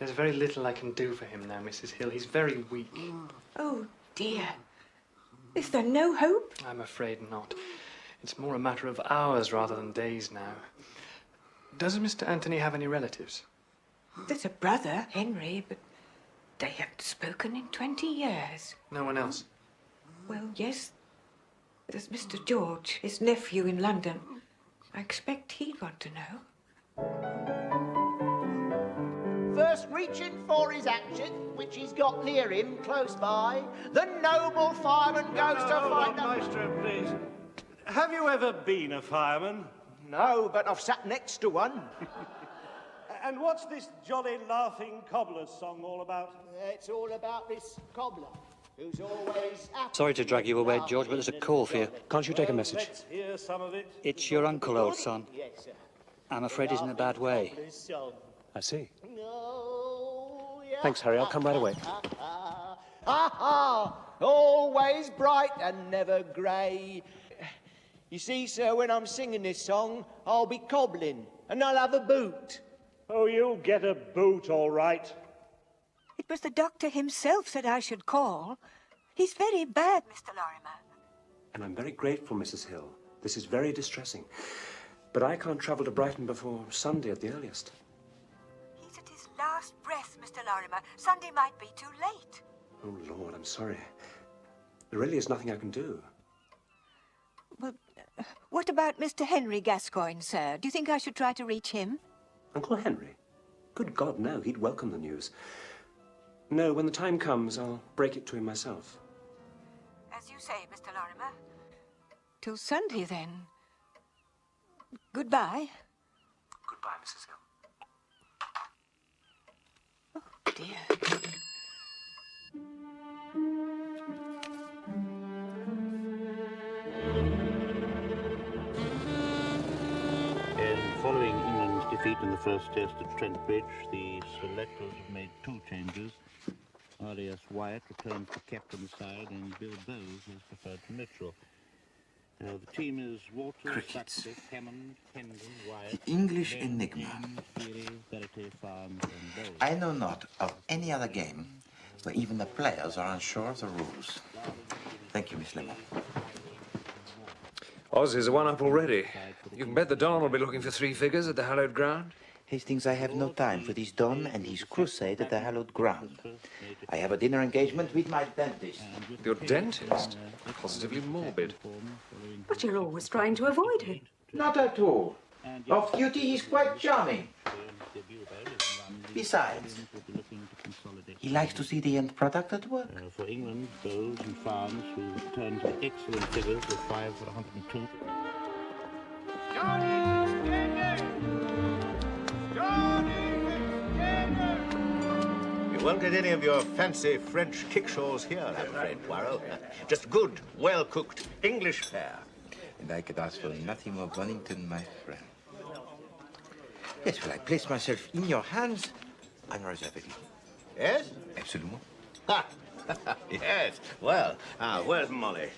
There's very little I can do for him now, Mrs. Hill. He's very weak. Oh, dear. Is there no hope? I'm afraid not. It's more a matter of hours rather than days now. Does Mr. Anthony have any relatives? There's a brother, Henry, but they haven't spoken in 20 years. No one else? Well, yes. There's Mr. George, his nephew in London. I expect he'd want to know. First reaching for his hatchet, which he's got near him, close by, the noble fireman goes to find the... Maestro, please. Have you ever been a fireman? No, but I've sat next to one. And what's this jolly laughing cobbler's song all about? It's all about this cobbler, who's always... Sorry to drag you away, George, but there's a call for you. Can't you take a message? Let's hear some of it. It's your uncle, old son. Yes, sir. I'm afraid he's in a bad way. I see. Oh, yeah. Thanks, Harry. I'll come right away. Always bright and never grey. You see, sir, when I'm singing this song, I'll be cobbling, and I'll have a boot. Oh, you'll get a boot, all right. It was the doctor himself said I should call. He's very bad, Mr. Lorimer. And I'm very grateful, Mrs. Hill. This is very distressing. But I can't travel to Brighton before Sunday at the earliest. He's at his last breath, Mr. Lorimer. Sunday might be too late. Oh, Lord, I'm sorry. There really is nothing I can do. Well, what about Mr. Henry Gascoigne, sir? Do you think I should try to reach him? Uncle Henry? Good God, no. He'd welcome the news. No, when the time comes, I'll break it to him myself. As you say, Mr. Lorimer. Till Sunday, then. Goodbye. Goodbye, Mrs. Hill. Oh, dear. Following England's defeat in the first test at Trent Bridge, the selectors have made two changes. R.A.S. Wyatt returns to captain's side and Bill Bowes is preferred to neutral. The team is Walter, Sutcliffe, Hammond, Hendon, Wyatt... The English enigma. Theory, Verity, Farms and Bowes. I know not of any other game where even the players are unsure of the rules. Thank you, Miss Lemon. Oz is a one-up already. You can bet the Don will be looking for 3 figures at the hallowed ground. Hastings, I have no time for this Don and his crusade at the hallowed ground. I have a dinner engagement with my dentist. Your dentist? Positively morbid. But you're always trying to avoid him. Not at all. Off duty, he's quite charming. Besides, he likes to see the end product at work. For England, Bowes and Farms, who turned to excellent figures of 5 for 102. You won't get any of your fancy French kickshaws here, I'm afraid, Poirot. Just good, well-cooked English fare. And I could ask for nothing more, Bonington, my friend. Yes, well, I place myself in your hands unreservedly. Yes? Absolument. Ha! Yes. Well, where's Molly?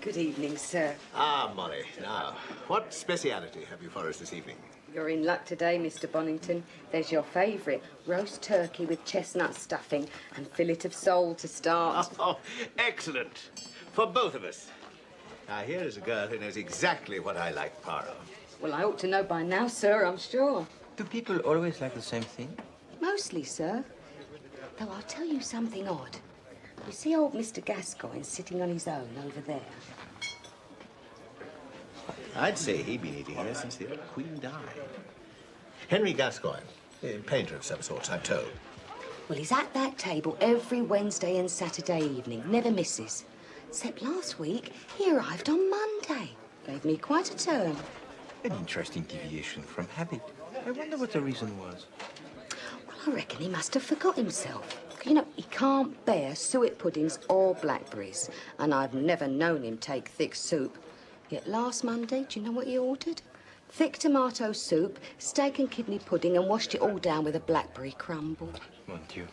Good evening, sir. Molly. Now, what speciality have you for us this evening? You're in luck today, Mr. Bonington. There's your favourite, roast turkey with chestnut stuffing and fillet of sole to start. Oh, excellent. For both of us. Now, here is a girl who knows exactly what I like, Poirot. Well, I ought to know by now, sir, I'm sure. Do people always like the same thing? Mostly, sir. Though I'll tell you something odd. You see old Mr. Gascoigne sitting on his own over there? I'd say he'd been eating here since the old Queen died. Henry Gascoigne, a painter of some sorts, I'm told. Well, he's at that table every Wednesday and Saturday evening, never misses. Except last week, he arrived on Monday. Gave me quite a turn. An interesting deviation from habit. I wonder what the reason was. Well, I reckon he must have forgot himself. You know, he can't bear suet puddings or blackberries, and I've never known him take thick soup. Yet last Monday, do you know what he ordered? Thick tomato soup, steak and kidney pudding, and washed it all down with a blackberry crumble. Mon Dieu.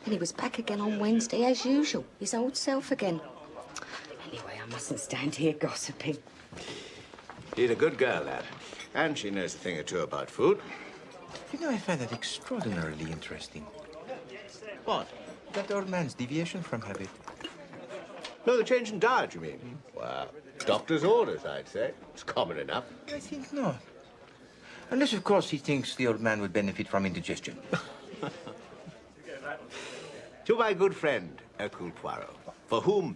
And he was back again on Wednesday as usual, his old self again. Anyway, I mustn't stand here gossiping. She's a good girl, lad. And she knows a thing or two about food. You know, I find that extraordinarily interesting. What? That old man's deviation from habit. No, the change in diet, you mean? Well, doctor's orders, I'd say. It's common enough. I think not. Unless, of course, he thinks the old man would benefit from indigestion. To my good friend, Hercule Poirot, for whom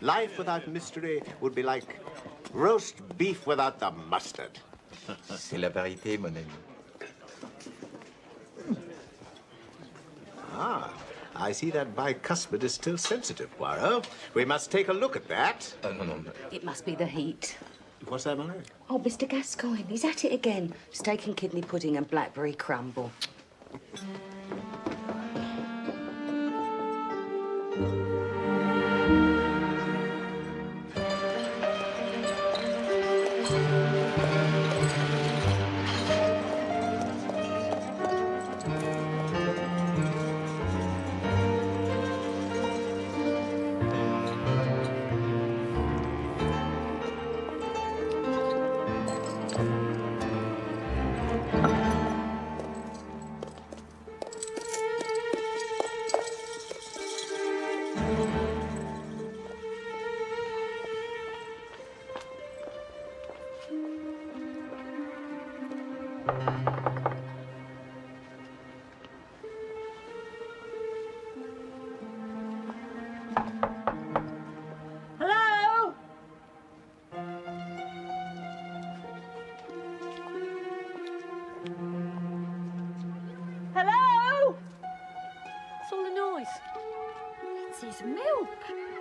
life without mystery would be like roast beef without the mustard. C'est la vérité, mon ami. Ah, I see that bicuspid is still sensitive, Poirot. We must take a look at that. No. It must be the heat. What's that, my lad? Oh, Mr. Gascoigne, he's at it again. Steak and kidney pudding and blackberry crumble. Hello? Hello? What's all the noise? It's his milk.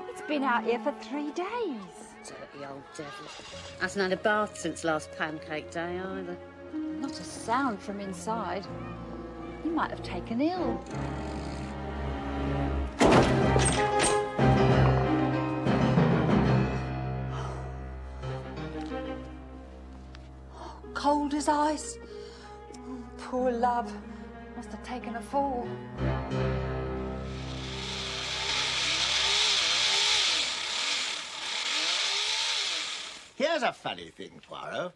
It's been out here for 3 days. Dirty old devil. Hasn't had a bath since last pancake day either. Not a sound from inside. He might have taken ill. Cold as ice. Poor love. Must have taken a fall. Here's a funny thing, Poirot.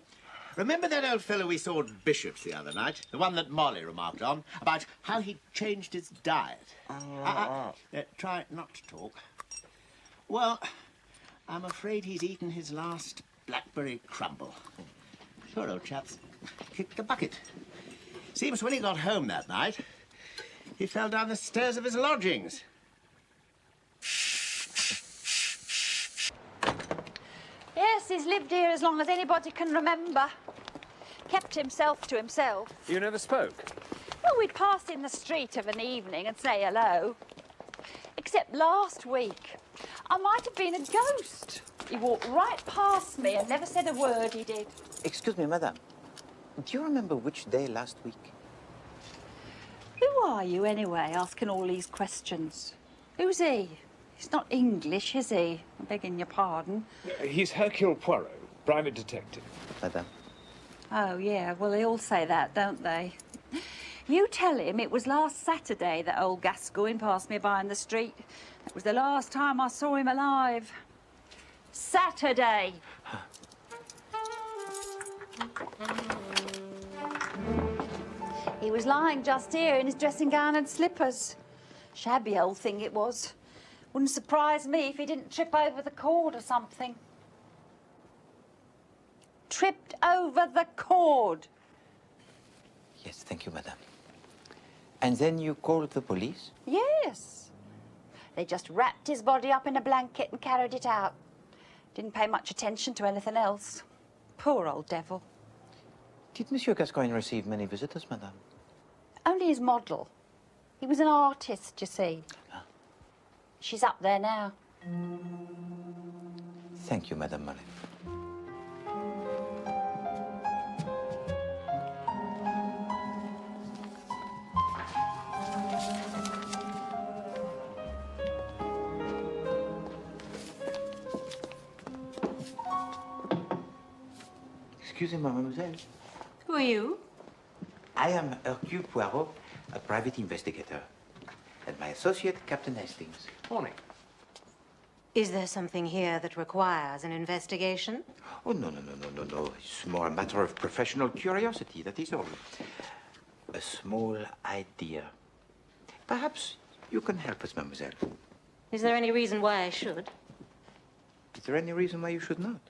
Remember that old fellow we saw at Bishop's the other night? The one that Molly remarked on, about how he'd changed his diet. Try not to talk. Well, I'm afraid he's eaten his last blackberry crumble. Poor old chap's kicked the bucket. Seems when he got home that night, he fell down the stairs of his lodgings. Yes, he's lived here as long as anybody can remember. Kept himself to himself. You never spoke? Well, we'd pass in the street of an evening and say hello. Except last week, I might have been a ghost. He walked right past me and never said a word, he did. Excuse me, madame. Do you remember which day last week? Who are you, anyway, asking all these questions? Who's he? He's not English, is he? I'm begging your pardon. He's Hercule Poirot, private detective. Madame. Oh, yeah, well, they all say that, don't they? You tell him it was last Saturday that old Gascoigne passed me by in the street. That was the last time I saw him alive. Saturday. He was lying just here in his dressing gown and slippers. Shabby old thing it was. Wouldn't surprise me if he didn't trip over the cord or something. Tripped over the cord. Yes, thank you, madame. And then you called the police? Yes. They just wrapped his body up in a blanket and carried it out. Didn't pay much attention to anything else. Poor old devil. Did Monsieur Gascoigne receive many visitors, madame? Only his model. He was an artist, you see. She's up there now. Thank you, Madame Molly. Excusez-moi, mademoiselle. Who are you? I am Hercule Poirot, a private investigator. And my associate, Captain Hastings. Morning. Is there something here that requires an investigation? Oh, no. It's more a matter of professional curiosity, that is all. A small idea. Perhaps you can help us, mademoiselle. Is there any reason why I should? Is there any reason why you should not?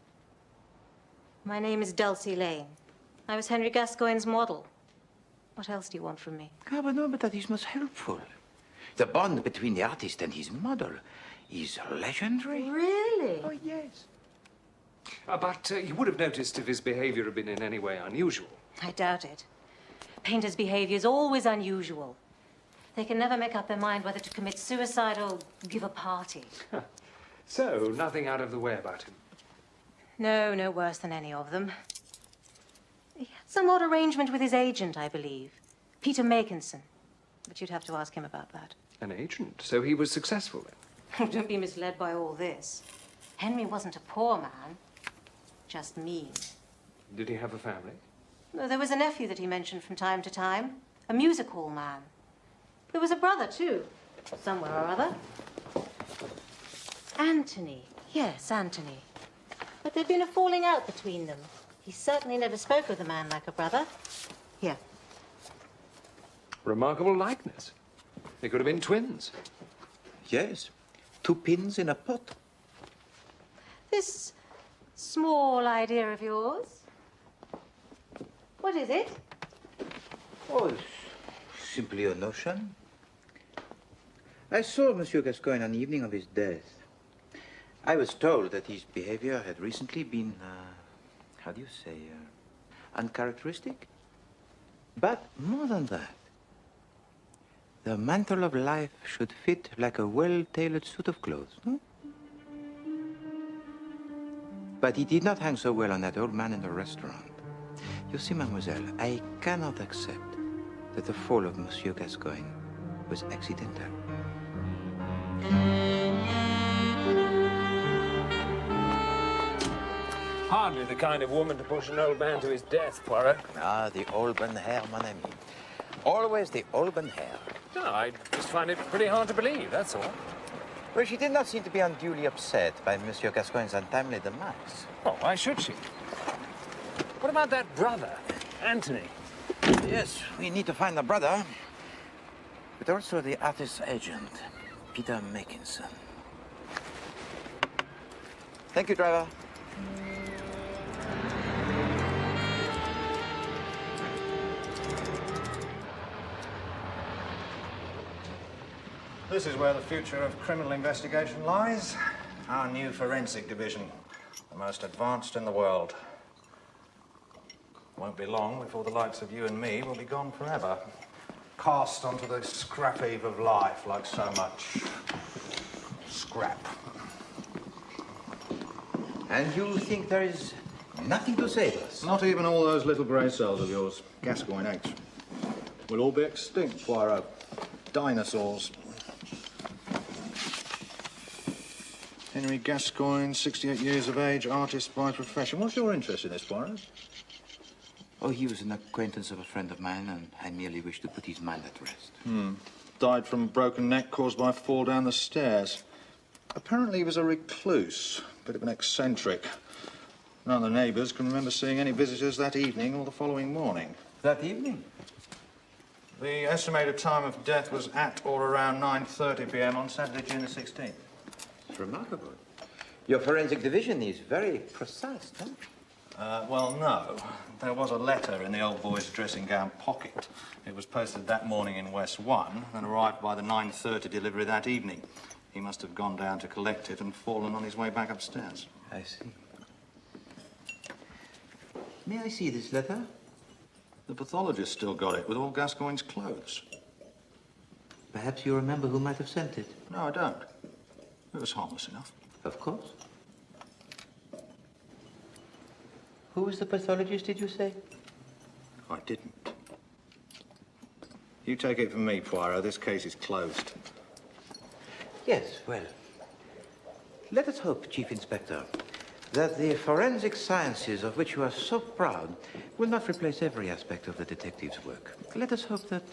My name is Dulcie Lane. I was Henry Gascoigne's model. What else do you want from me? Ah, but that is most helpful. The bond between the artist and his model is legendary. Really? Oh, yes. But you would have noticed if his behavior had been in any way unusual. I doubt it. Painters' behavior is always unusual. They can never make up their mind whether to commit suicide or give a party. So, nothing out of the way about him? No, no worse than any of them. He had some odd arrangement with his agent, I believe. Peter Makinson. But you'd have to ask him about that. An agent? So he was successful then? Don't be misled by all this. Henry wasn't a poor man, just mean. Did he have a family? There was a nephew that he mentioned from time to time, a music hall man. There was a brother, too, somewhere or other. Anthony. Yes, Anthony. But there'd been a falling out between them. He certainly never spoke of the man like a brother. Here. Remarkable likeness. They could have been twins. Yes. 2 pins in a pot. This small idea of yours. What is it? Oh, it's simply a notion. I saw Monsieur Gascoigne on the evening of his death. I was told that his behavior had recently been, how do you say, uncharacteristic. But more than that, the mantle of life should fit like a well-tailored suit of clothes. No? But he did not hang so well on that old man in the restaurant. You see, mademoiselle, I cannot accept that the fall of Monsieur Gascoigne was accidental. Hardly the kind of woman to push an old man to his death, Poirot. Ah, the auburn hair, mon ami. Always the auburn hair. No, I just find it pretty hard to believe, that's all. Well, she did not seem to be unduly upset by Monsieur Gascoigne's untimely demise. Oh, why should she? What about that brother, Anthony? Yes, we need to find the brother, but also the artist's agent, Peter Makinson. Thank you, driver. This is where the future of criminal investigation lies. Our new forensic division, the most advanced in the world. Won't be long before the likes of you and me will be gone forever. Cast onto the scrap heap of life like so much scrap. And you think there is nothing to save us? Not even all those little grey cells of yours, Gascoigne 8. We'll all be extinct, Poirot. Dinosaurs. Henry Gascoigne, 68 years of age, artist by profession. What's your interest in this, Poirot? Oh, he was an acquaintance of a friend of mine, and I merely wish to put his mind at rest. Died from a broken neck caused by a fall down the stairs. Apparently he was a recluse, a bit of an eccentric. None of the neighbours can remember seeing any visitors that evening or the following morning. That evening? The estimated time of death was at or around 9:30 p.m. on Saturday, June the 16th. It's remarkable. Your forensic division is very precise, huh? Well, no. There was a letter in the old boy's dressing gown pocket. It was posted that morning in West 1 and arrived by the 9:30 delivery that evening. He must have gone down to collect it and fallen on his way back upstairs. I see. May I see this letter? The pathologist still got it with all Gascoigne's clothes. Perhaps you remember who might have sent it? No, I don't. It was harmless enough. Of course. Who was the pathologist, did you say? I didn't. You take it from me, Poirot. This case is closed. Yes, well, let us hope, Chief Inspector, that the forensic sciences of which you are so proud will not replace every aspect of the detective's work. Let us hope that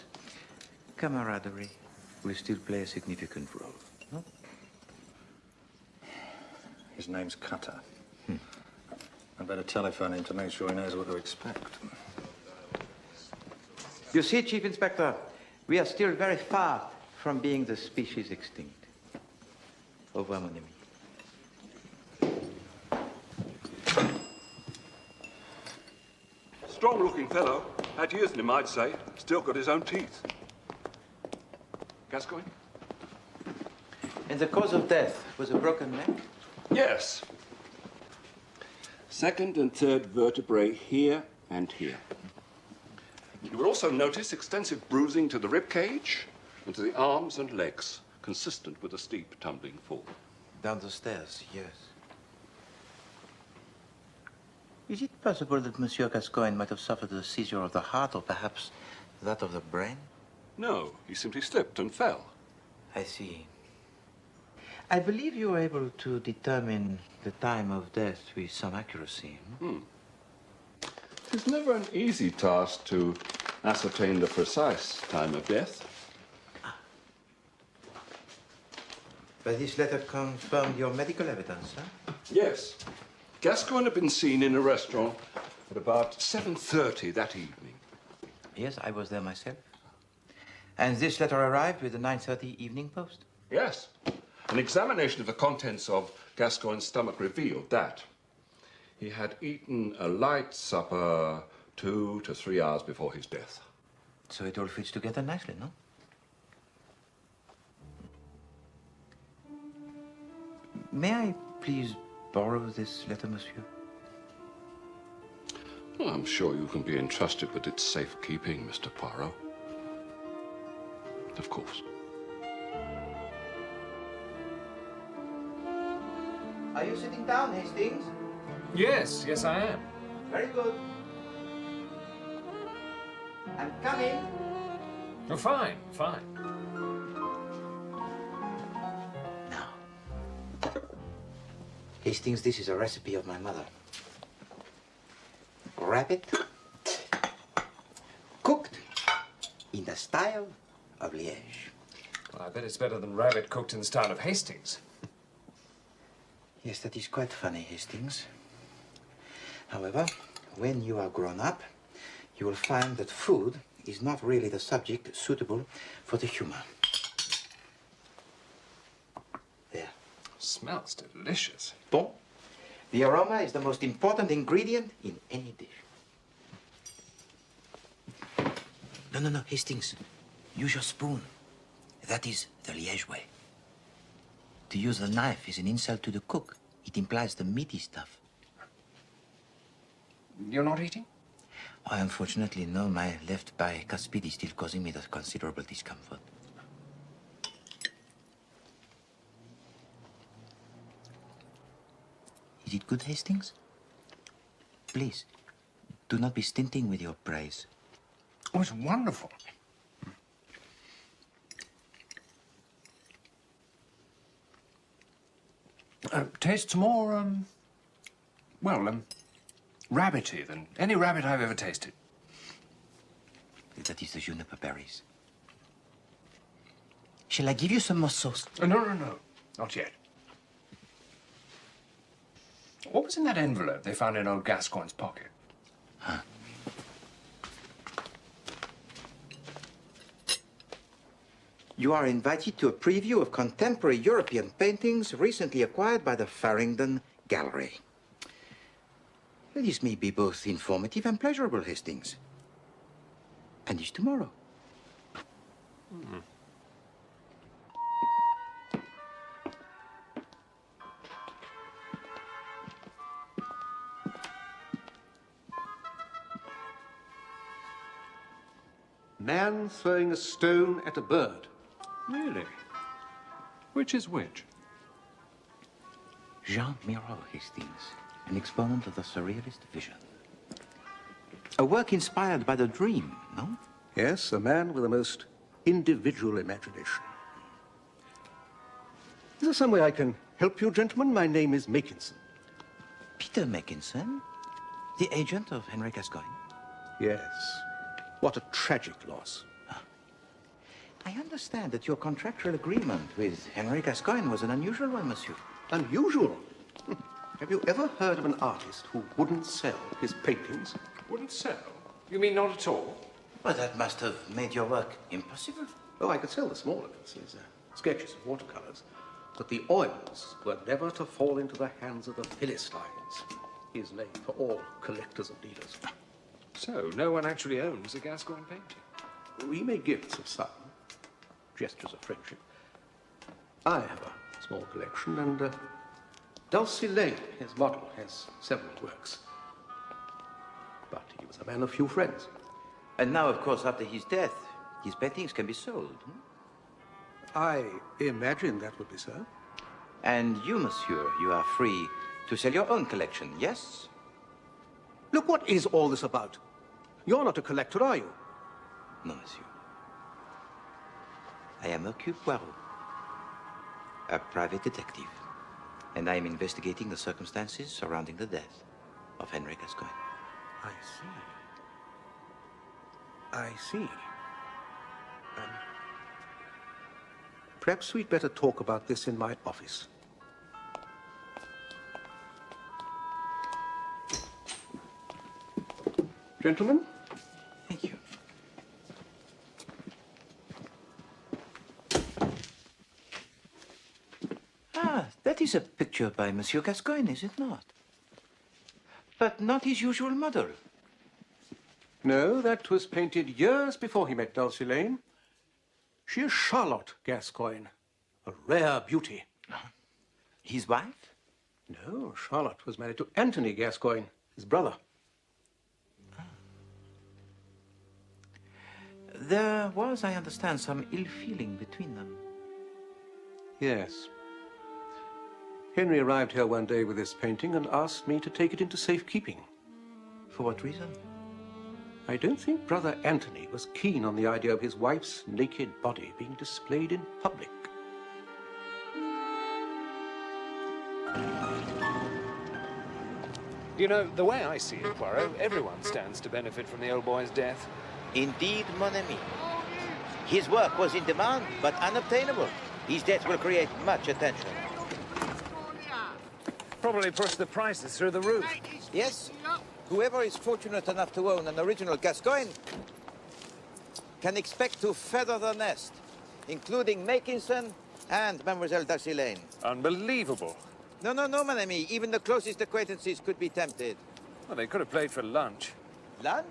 camaraderie, will still play a significant role. No? His name's Cutter. I'd better telephone him to make sure he knows what to expect. You see, Chief Inspector, we are still very far from being the species extinct. Au revoir, mon ami. Strong-looking fellow. Had years in him, I'd say. Still got his own teeth. Gascoigne? And the cause of death was a broken neck? Yes. Second and third vertebrae here and here. You will also notice extensive bruising to the rib cage and to the arms and legs, consistent with a steep tumbling fall. Down the stairs, yes. Is it possible that Monsieur Gascoigne might have suffered a seizure of the heart or perhaps that of the brain? No, he simply slipped and fell. I see. I believe you were able to determine the time of death with some accuracy. It's never an easy task to ascertain the precise time of death. But this letter confirmed your medical evidence, huh? Yes. Gascoigne had been seen in a restaurant at about 7:30 that evening. Yes, I was there myself. And this letter arrived with the 9:30 Evening Post? Yes. An examination of the contents of Gascoigne's stomach revealed that he had eaten a light supper 2 to 3 hours before his death. So it all fits together nicely, no? May I please borrow this letter, monsieur? Well, I'm sure you can be entrusted with its safekeeping, Mr. Poirot. Of course. Are you sitting down, Hastings? Yes, I am. Very good. I'm coming. Oh, fine. Hastings, this is a recipe of my mother. Rabbit, cooked in the style of Liège. Well, I bet it's better than rabbit cooked in the style of Hastings. Yes, that is quite funny, Hastings. However, when you are grown up, you will find that food is not really the subject suitable for the humor. There. Smells delicious. Bon. The aroma is the most important ingredient in any dish. No, Hastings. Use your spoon. That is the Liège way. To use the knife is an insult to the cook. It implies the meaty stuff. You're not eating? Oh, unfortunately, no. My left bicuspid is still causing me that considerable discomfort. Is it good, Hastings? Please, do not be stinting with your praise. Oh, it's wonderful. Tastes more, rabbity than any rabbit I've ever tasted. That is the juniper berries. Shall I give you some more sauce? No. Not yet. What was in that envelope they found in old Gascoigne's pocket? Huh. You are invited to a preview of contemporary European paintings recently acquired by the Farringdon Gallery. This may be both informative and pleasurable, Hastings. And it's tomorrow. Man throwing a stone at a bird. Really? Which is which? Jean Miro, Hastings, an exponent of the surrealist vision. A work inspired by the dream, no? Yes, a man with a most individual imagination. Is there some way I can help you, gentlemen? My name is Makinson. Peter Makinson? The agent of Henry Gascoigne? Yes. What a tragic loss. I understand that your contractual agreement with Henry Gascoigne was an unusual one, monsieur. Unusual? Have you ever heard of an artist who wouldn't sell his paintings? Wouldn't sell? You mean not at all? Well, that must have made your work impossible. Oh, I could sell the smaller pieces, sketches and watercolors. But the oils were never to fall into the hands of the Philistines. His name for all collectors and dealers. So, no one actually owns a Gascoigne painting? We make gifts of some, gestures of friendship. I have a small collection, and Dulcie Lane, his model, has several works. But he was a man of few friends. And now, of course, after his death, his paintings can be sold. I imagine that would be so. And you, monsieur, you are free to sell your own collection, yes? Look, what is all this about? You're not a collector, are you? No, monsieur. I am Hercule Poirot, a private detective, and I am investigating the circumstances surrounding the death of Henry Gascoigne. I see. I see. Perhaps we'd better talk about this in my office. Gentlemen? Thank you. Ah, that is a picture by Monsieur Gascoigne, is it not? But not his usual model. No, that was painted years before he met Dulcie Lane. She is Charlotte Gascoigne, a rare beauty. His wife? No, Charlotte was married to Anthony Gascoigne, his brother. There was, I understand, some ill feeling between them. Yes. Henry arrived here one day with this painting and asked me to take it into safekeeping. For what reason? I don't think Brother Anthony was keen on the idea of his wife's naked body being displayed in public. You know, the way I see it, Poirot, everyone stands to benefit from the old boy's death. Indeed, mon ami. His work was in demand, but unobtainable. His death will create much attention. Probably push the prices through the roof. Yes. Whoever is fortunate enough to own an original Gascoigne can expect to feather the nest, including Makinson and Mademoiselle Dulcie Lane. Unbelievable. No, mon ami. Even the closest acquaintances could be tempted. Well, they could have played for lunch. Lunch?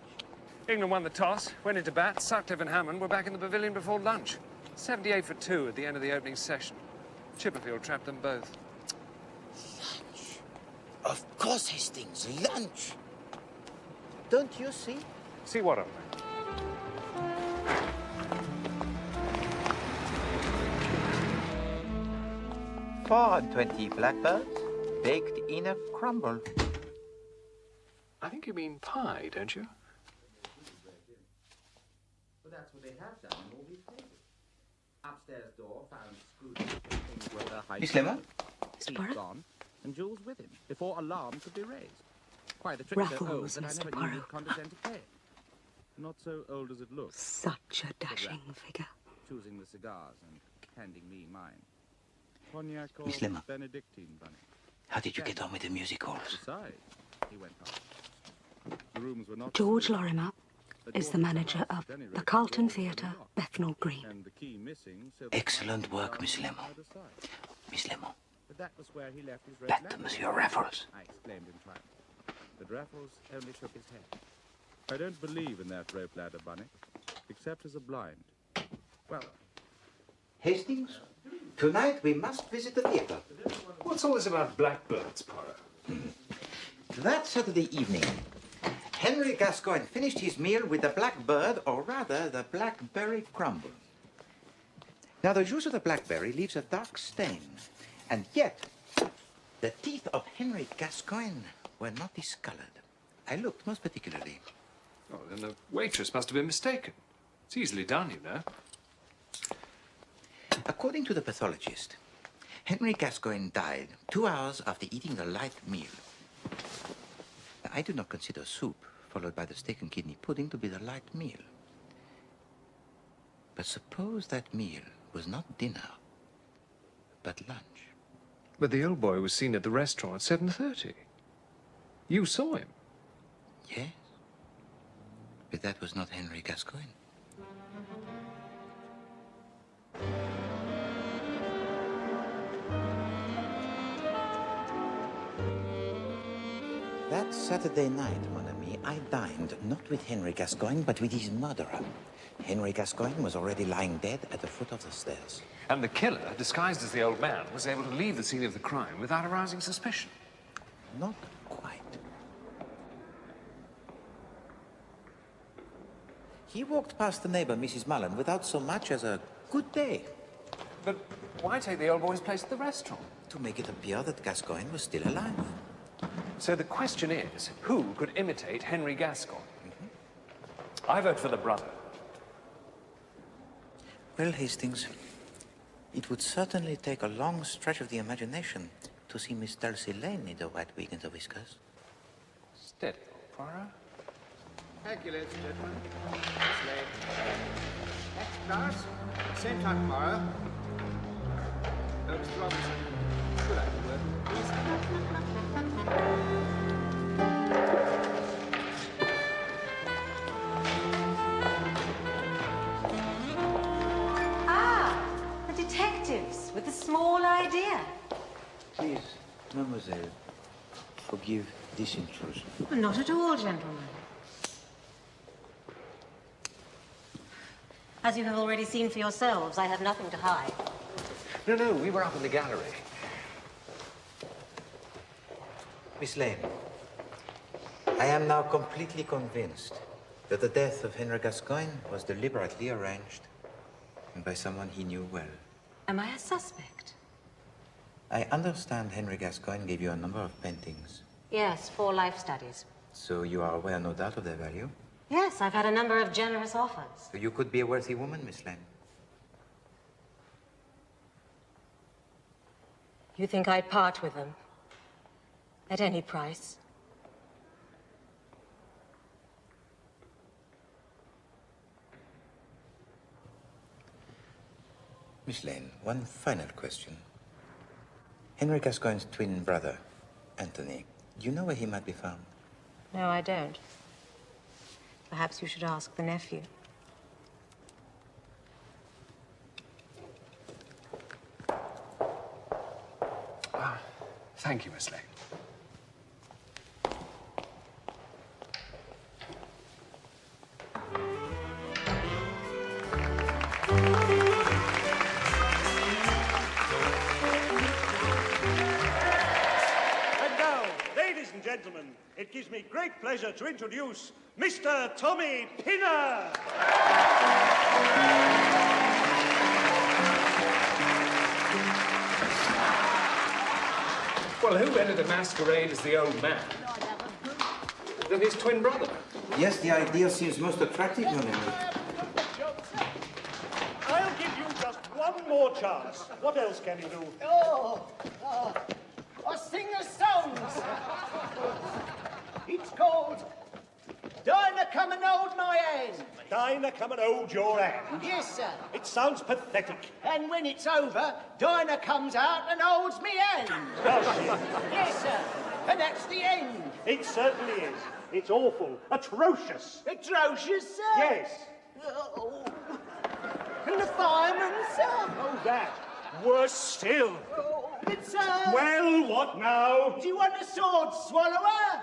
England won the toss, went into bat. Sutcliffe and Hammond were back in the pavilion before lunch. 78 for 2 at the end of the opening session. Chipperfield trapped them both. Lunch? Of course, Hastings. Lunch. Don't you see? See what of it? 420 Blackbirds, baked in a crumble. I think you mean pie, don't you? Well, that's what they have done in all these cases. Upstairs door found screwed. Miss Lemon? He's gone, and Jules with him, before alarm could be raised. Why, the tricks are old that I never knew you'd condescend to pay. Not so old as it looks. Such a dashing figure. Choosing the cigars and handing me mine. Cognac or Miss Lemon, Benedictine, Bunny. how did you get on with the music halls? Besides, he went on. The rooms were not George Lorimer is the manager of the Carlton Theatre, Bethnal Green. and the key missing, so Excellent work, Miss Lemon. Miss Lemon, But that was where he left his red back to lamp. Monsieur Raffles. I exclaimed in triumph. But Raffles only shook his head. I don't believe in that rope ladder, Bunny, except as a blind. Well, Hastings, tonight we must visit the theatre. What's all this about Blackbirds, Poirot? That Saturday evening, Henry Gascoigne finished his meal with the blackbird, or rather, the blackberry crumble. Now, the juice of the blackberry leaves a dark stain, and yet the teeth of Henry Gascoigne were not discolored. I looked most particularly. Oh, then the waitress must have been mistaken. It's easily done, you know. According to the pathologist, Henry Gascoigne died 2 hours after eating the light meal. Now, I do not consider soup, followed by the steak and kidney pudding, to be the light meal. But suppose that meal was not dinner, but lunch. But the old boy was seen at the restaurant at 7:30. You saw him? Yes. But that was not Henry Gascoigne. That Saturday night, mon ami, I dined not with Henry Gascoigne, but with his murderer. Henry Gascoigne was already lying dead at the foot of the stairs. And the killer, disguised as the old man, was able to leave the scene of the crime without arousing suspicion. Not quite. He walked past the neighbor, Mrs. Mullen, without so much as a good day. But why take the old boy's place at the restaurant? To make it appear that Gascoigne was still alive. So the question is, who could imitate Henry Gascoigne? I vote for the brother. Well, Hastings, it would certainly take a long stretch of the imagination to see Miss Dulcie Lane in the white wig and the whiskers. Steady, Poirot. Thank you, ladies and gentlemen. Miss Lane. Next class, same time tomorrow. Mr. Robinson, good afternoon, please. The detectives with a small idea. Please, mademoiselle, forgive this intrusion. Not at all, gentlemen. As you have already seen for yourselves, I have nothing to hide. No, we were up in the gallery. Miss Lane, I am now completely convinced that the death of Henry Gascoigne was deliberately arranged and by someone he knew well. Am I a suspect? I understand Henry Gascoigne gave you a number of paintings. Yes, 4 life studies. So you are aware, no doubt, of their value? Yes, I've had a number of generous offers. So you could be a wealthy woman, Miss Lane. You think I'd part with them? At any price? Miss Lane, one final question. Henry Gascoigne's twin brother, Anthony, do you know where he might be found? No, I don't. Perhaps you should ask the nephew. Thank you, Miss Lane. And now, ladies and gentlemen, it gives me great pleasure to introduce Mr. Tommy Pinner. Well, who entered the masquerade as the old man? Than his twin brother. Yes, the idea seems most attractive, Your Name. I'll give you just one more chance. What else can you do? I sing a song. It's called Dinah, come and hold my hand. Dinah, come and hold your hand. Yes, sir. It sounds pathetic. And when it's over, Dinah comes out and holds me hand. Does she? Yes, sir. And that's the end. It certainly is. It's awful. Atrocious. Atrocious, sir? Yes. Oh. And the fireman, sir? Oh, that. Worse still. Oh, but, sir... Well, what now? Do you want a sword swallower?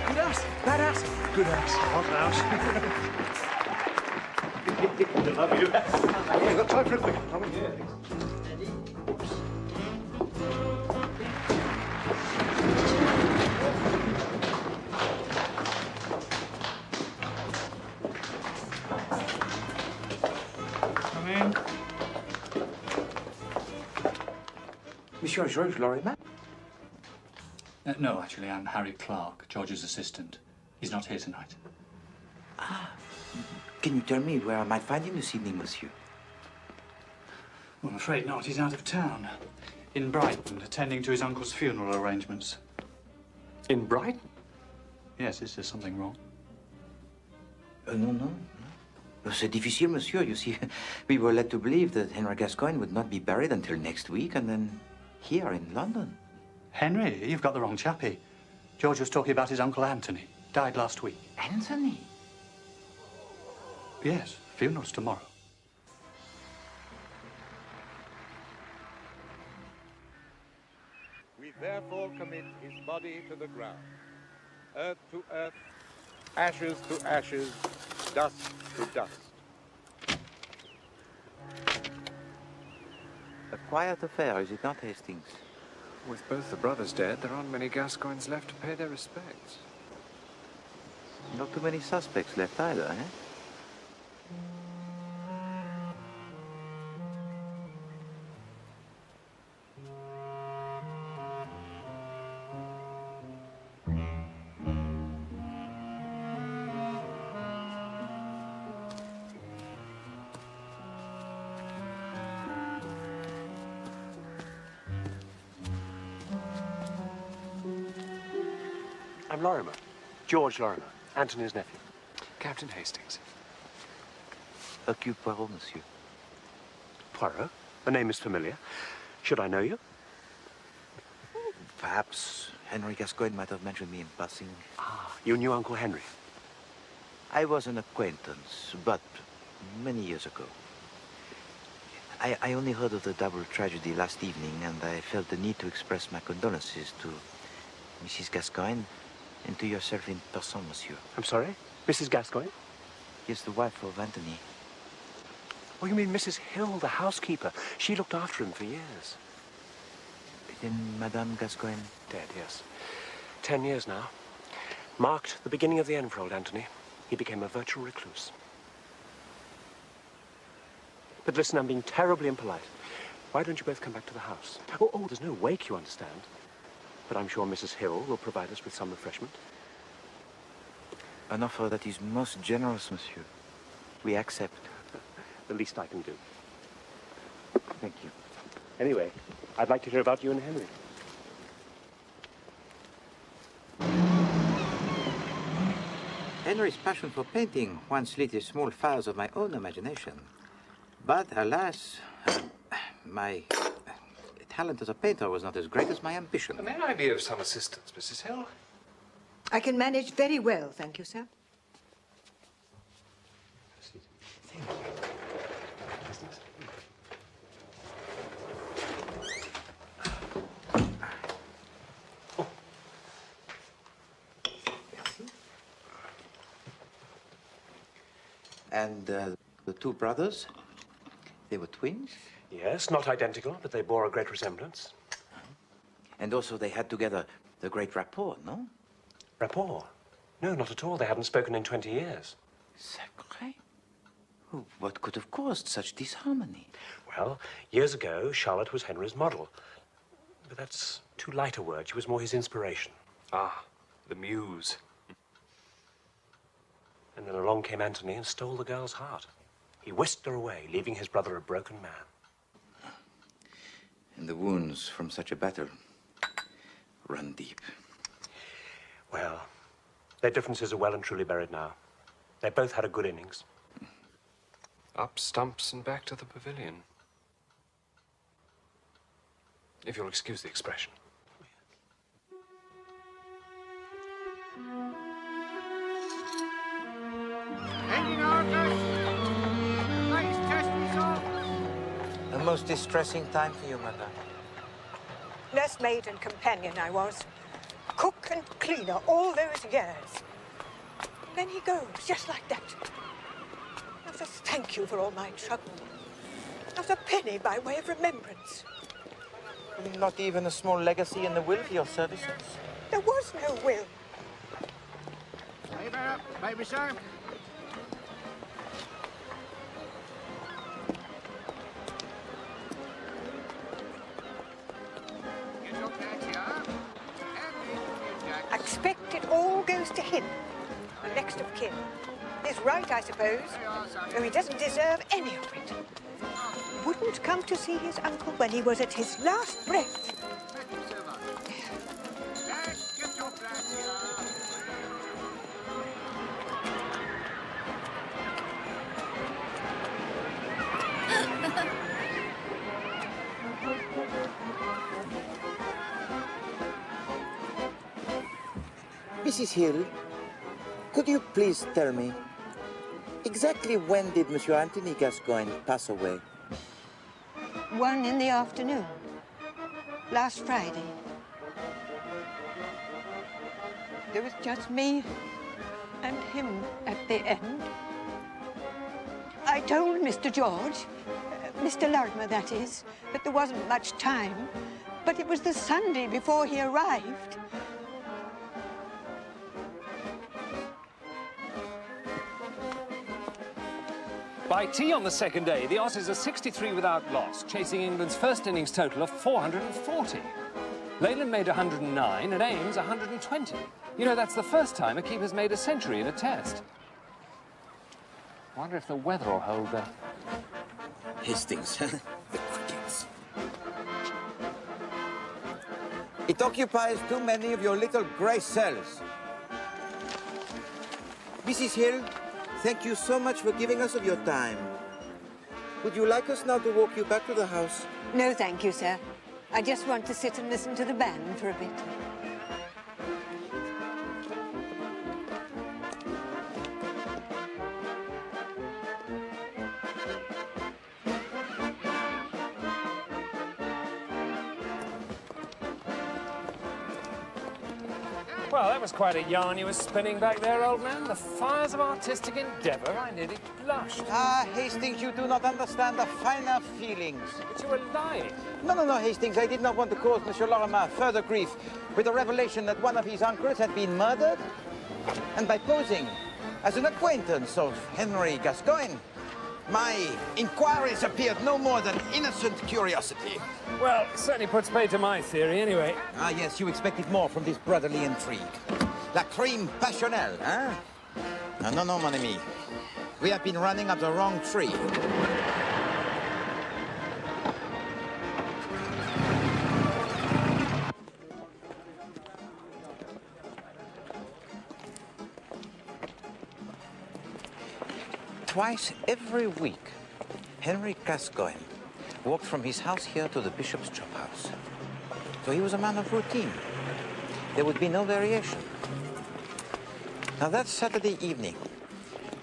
Good ass. Bad ass. Good ass. Hot mouse. I love you. I've got time for a quick comment. Oops. Come in. Monsieur Georges Lorimer? No, actually, I'm Harry Clark, George's assistant. He's not here tonight. Ah, can you tell me where I might find him this evening, monsieur? Well, I'm afraid not. He's out of town. In Brighton, attending to his uncle's funeral arrangements. In Brighton? Yes, is there something wrong? No. C'est difficile, monsieur. You see, we were led to believe that Henry Gascoigne would not be buried until next week, and then here in London. Henry, you've got the wrong chappie. George was talking about his uncle Anthony. Died last week. Anthony? Yes, funeral's tomorrow. We therefore commit his body to the ground. Earth to earth, ashes to ashes, dust to dust. A quiet affair, is it not, Hastings? With both the brothers dead, there aren't many Gascoignes left to pay their respects. Not too many suspects left either, eh? I'm Lorimer. George Lorimer, Anthony's nephew. Captain Hastings. Hercule Poirot, monsieur. Poirot? The name is familiar. Should I know you? Perhaps Henry Gascoigne might have mentioned me in passing. Ah, you knew Uncle Henry? I was an acquaintance, but many years ago. I only heard of the double tragedy last evening, and I felt the need to express my condolences to Mrs. Gascoigne and to yourself in person, monsieur. I'm sorry? Mrs. Gascoigne? Yes, the wife of Anthony. Oh, you mean Mrs. Hill, the housekeeper? She looked after him for years. Then Madame Gascoigne? Dead, yes. 10 years now. Marked the beginning of the end for old Anthony. He became a virtual recluse. But listen, I'm being terribly impolite. Why don't you both come back to the house? Oh, there's no wake, you understand. But I'm sure Mrs. Hill will provide us with some refreshment. An offer that is most generous, monsieur. We accept. The least I can do. Thank you. Anyway, I'd like to hear about you and Henry. Henry's passion for painting once lit a small fires of my own imagination. But, alas, my talent as a painter was not as great as my ambition. May I be of some assistance, Mrs. Hill? I can manage very well, thank you, sir. And the two brothers, they were twins? Yes, not identical, but they bore a great resemblance. And also they had together the great rapport, no? Rapport? No, not at all. They hadn't spoken in 20 years. Sacré. What could have caused such disharmony? Well, years ago, Charlotte was Henry's model. But that's too light a word. She was more his inspiration. Ah, the muse. And then along came Anthony and stole the girl's heart. He whisked her away, leaving his brother a broken man. And the wounds from such a battle run deep. Well, their differences are well and truly buried now. They both had a good innings. Up stumps and back to the pavilion. If you'll excuse the expression. Ending orders. Nice test results. A most distressing time for you, madame. Nursemaid and companion I was. Cook and cleaner all those years. Then he goes, just like that. Not a thank you for all my trouble. Not a penny by way of remembrance. Not even a small legacy in the will for your services? There was no will. Hey, bear up, baby, sir. Get your catch, yeah? goes to him, the next of kin. His right, I suppose, though he doesn't deserve any of it. Wouldn't come to see his uncle when he was at his last breath. Mrs. Hill, could you please tell me, exactly when did Monsieur Anthony Gascoigne pass away? 1 in the afternoon, last Friday. There was just me and him at the end. I told Mr. George, Mr. Lorimer, that is, that there wasn't much time, but it was the Sunday before he arrived. By tea on the second day, the Aussies are 63 without loss, chasing England's first innings total of 440. Leyland made 109 and Ames 120. You know, that's the first time a keeper's made a century in a test. Wonder if the weather will hold there. Hastings, the crickets. It occupies too many of your little grey cells. Mrs. Hill, thank you so much for giving us of your time. Would you like us now to walk you back to the house? No, thank you, sir. I just want to sit and listen to the band for a bit. Well, that was quite a yarn you were spinning back there, old man. The fires of artistic endeavour. I nearly blushed. Ah, Hastings, you do not understand the finer feelings. But you were lying. No, Hastings, I did not want to cause Monsieur Lorimer further grief with the revelation that one of his uncles had been murdered. And by posing as an acquaintance of Henry Gascoigne, my inquiries appeared no more than innocent curiosity. Well, it certainly puts paid to my theory, anyway. Ah, yes, you expected more from this brotherly intrigue. La crime passionnelle, hein? No, mon ami. We have been running up the wrong tree. Twice every week, Henry Gascoigne walked from his house here to the bishop's chop house. So he was a man of routine. There would be no variation. Now that Saturday evening,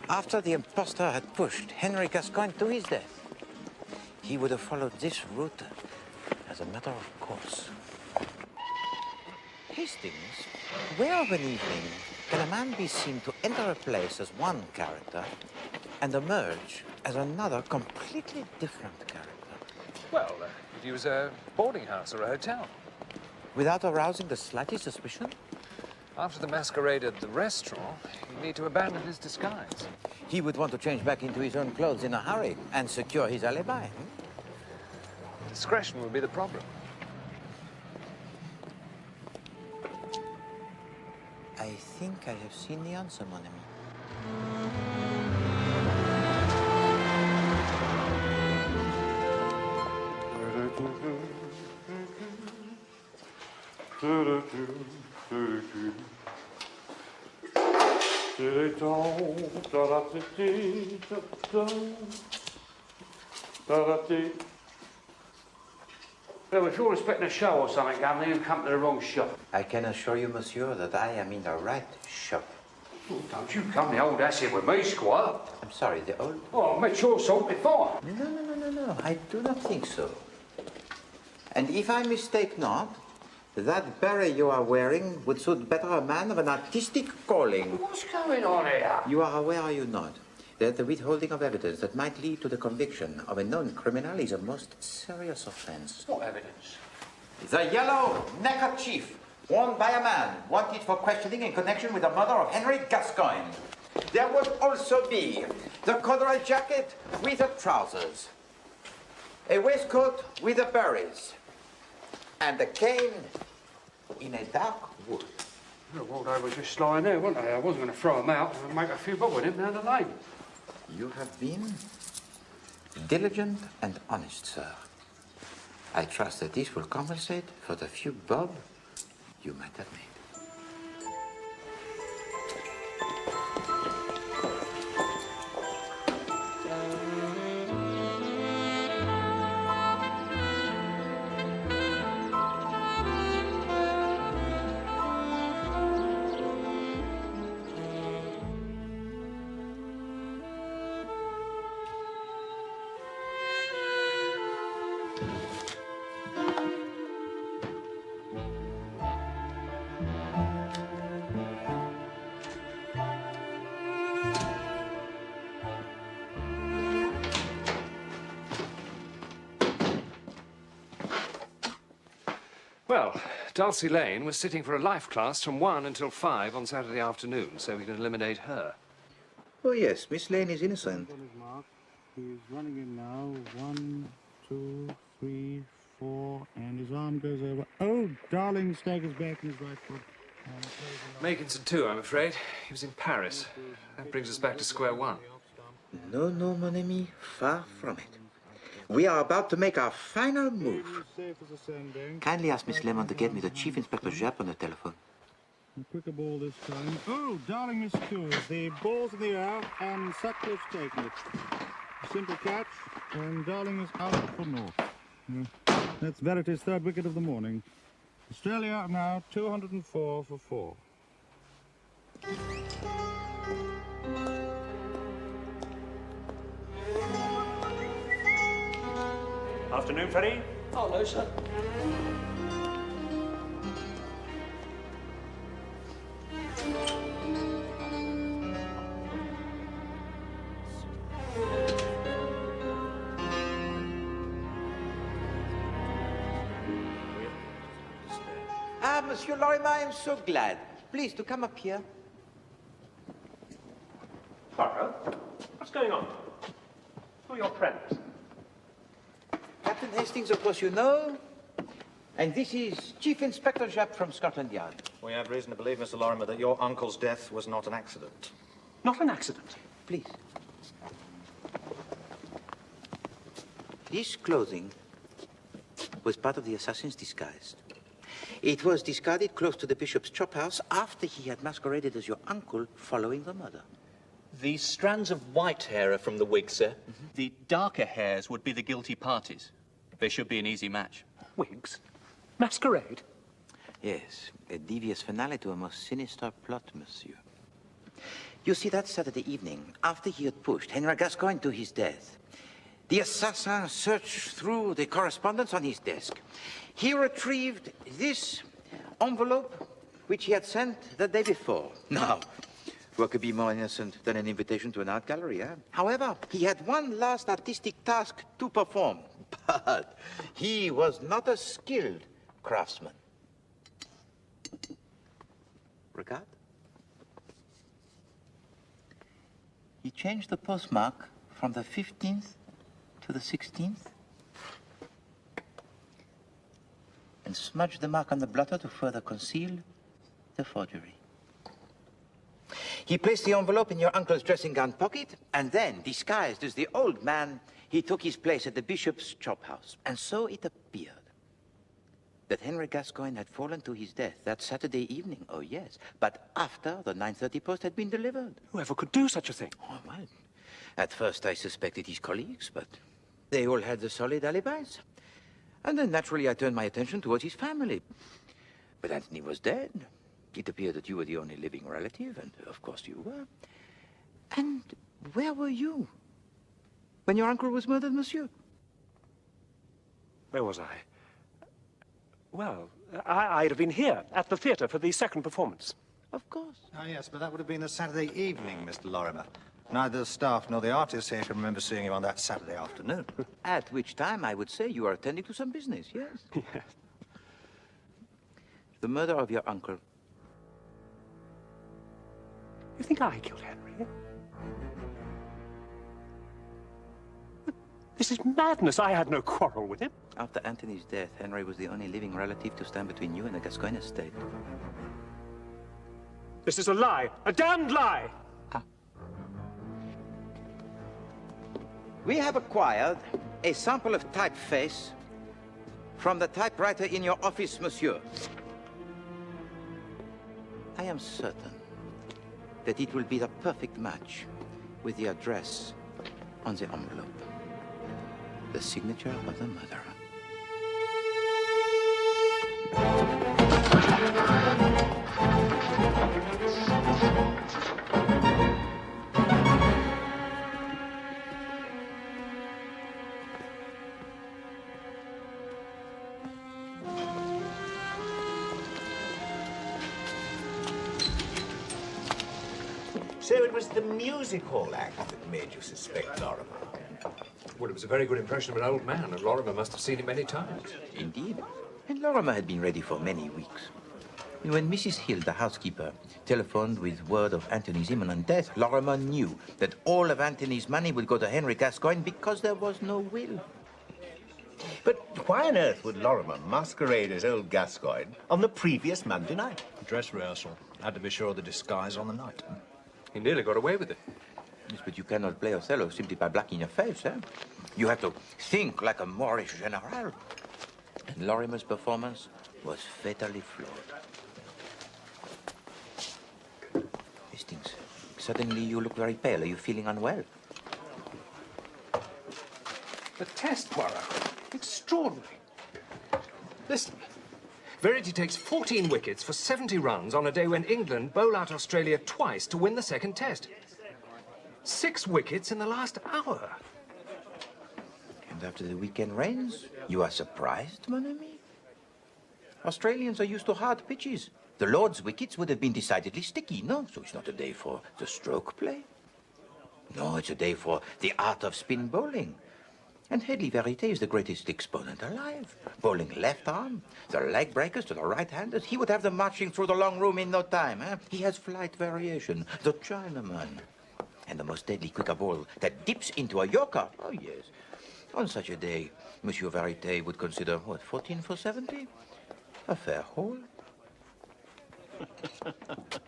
after the impostor had pushed Henry Gascoigne to his death, he would have followed this route as a matter of course. Hastings, where of an evening can a man be seen to enter a place as one character and emerge as another completely different character? Well, if he was a boarding house or a hotel. Without arousing the slightest suspicion? After the masquerade at the restaurant, he'd need to abandon his disguise. He would want to change back into his own clothes in a hurry and secure his alibi. Discretion would be the problem. I think I have seen the answer, mon ami. Well, if you're expecting a show or something, Governor, you've come to the wrong shop. I can assure you, monsieur, that I am in the right shop. Oh, don't you come the old ass here with me, Squire. I'm sorry, the old... Oh, I've met your salt before. No, I do not think so. And if I mistake not, that beret you are wearing would suit better a man of an artistic calling. What's going on here? You are aware, are you not, that the withholding of evidence that might lead to the conviction of a known criminal is a most serious offense? What evidence? The yellow neckerchief worn by a man wanted for questioning in connection with the murder of Henry Gascoigne. There would also be the corduroy jacket with the trousers, a waistcoat with the berries, and a cane in a dark wood. The Waldo was just lying there, wasn't they? I wasn't going to throw him out and make a few bob with him down the lane. You have been diligent and honest, sir. I trust that this will compensate for the few bob you might have made. Well, Dulcie Lane was sitting for a life class from 1 until 5 on Saturday afternoon, so we can eliminate her. Oh, yes, Miss Lane is innocent. He's running in now. 1, 2, 3, 4, and his arm goes over. Oh, darling, staggers back in his right foot. Makinson too, I'm afraid. He was in Paris. That brings us back to square one. No, no, mon ami, far from it. We are about to make our final move. Kindly ask Miss Lemon to get me the Chief Inspector Japp on the telephone. A quicker ball this time. Oh, darling Miss Stewart, the ball's in the air and Sutcliffe's taken it. A simple catch, and darling is out for North. That's Verity's third wicket of the morning. Australia now 204 for 4. Afternoon, Ferry. Oh, hello, sir. Ah, Monsieur Lorimer, I am so glad. Please, to come up here. Poirot, what's going on? Who are your friends? Captain Hastings, of course, you know. And this is Chief Inspector Japp from Scotland Yard. We have reason to believe, Mr. Lorimer, that your uncle's death was not an accident. Not an accident? Please. This clothing was part of the assassin's disguise. It was discarded close to the bishop's chop house after he had masqueraded as your uncle following the murder. The strands of white hair are from the wig, sir. The darker hairs would be the guilty parties. They should be an easy match. Wigs? Masquerade? Yes, a devious finale to a most sinister plot, monsieur. You see, that Saturday evening, after he had pushed Henry Gascoigne to his death, the assassin searched through the correspondence on his desk. He retrieved this envelope, which he had sent the day before. Now, what could be more innocent than an invitation to an art gallery, eh? However, he had one last artistic task to perform, but he was not a skilled craftsman. Regard? He changed the postmark from the 15th to the 16th and smudged the mark on the blotter to further conceal the forgery. He placed the envelope in your uncle's dressing gown pocket, and then, disguised as the old man, he took his place at the bishop's chop house. And so it appeared that Henry Gascoigne had fallen to his death that Saturday evening, oh yes, but after the 9:30 post had been delivered. Whoever could do such a thing? Oh, well, at first I suspected his colleagues, but they all had the solid alibis. And then naturally I turned my attention towards his family. But Anthony was dead. It appeared that you were the only living relative, and of course you were. And where were you when your uncle was murdered, monsieur? Where was I? Well, I'd have been here at the theatre for the second performance. Of course. Oh, yes, but that would have been a Saturday evening, Mr. Lorimer. Neither the staff nor the artists here can remember seeing you on that Saturday afternoon. At which time I would say you are attending to some business, yes? Yes. The murder of your uncle. You think I killed Henry? This is madness. I had no quarrel with him. After Anthony's death, Henry was the only living relative to stand between you and the Gascoigne estate. This is a lie. A damned lie! We have acquired a sample of typeface from the typewriter in your office, monsieur. I am certain that it will be the perfect match with the address on the envelope. The signature of the murderer. So it was the music hall act that made you suspect Lorimer? Well, it was a very good impression of an old man, and Lorimer must have seen it many times. Indeed. And Lorimer had been ready for many weeks. And when Mrs. Hill, the housekeeper, telephoned with word of Anthony's imminent death, Lorimer knew that all of Anthony's money would go to Henry Gascoigne because there was no will. But why on earth would Lorimer masquerade as old Gascoigne on the previous Monday night? Dress rehearsal. Had to be sure of the disguise on the night. He nearly got away with it. Yes, but you cannot play Othello simply by blacking your face, eh? You have to think like a Moorish general. And Lorimer's performance was fatally flawed. Hastings, suddenly you look very pale. Are you feeling unwell? The test, Poirot. Extraordinary. Listen. Verity takes 14 wickets for 70 runs on a day when England bowl out Australia twice to win the second test. 6 wickets in the last hour. And after the weekend rains, you are surprised, mon ami? Australians are used to hard pitches. The Lord's wickets would have been decidedly sticky, no? So it's not a day for the stroke play. No, it's a day for the art of spin bowling. And Headley Verité is the greatest exponent alive. Bowling left arm, the leg breakers to the right-handers. He would have them marching through the long room in no time. Eh? He has flight variation, the Chinaman. And the most deadly quicker ball that dips into a Yorker. Oh, yes. On such a day, Monsieur Verité would consider, what, 14 for 70? A fair haul. Ha ha ha ha ha!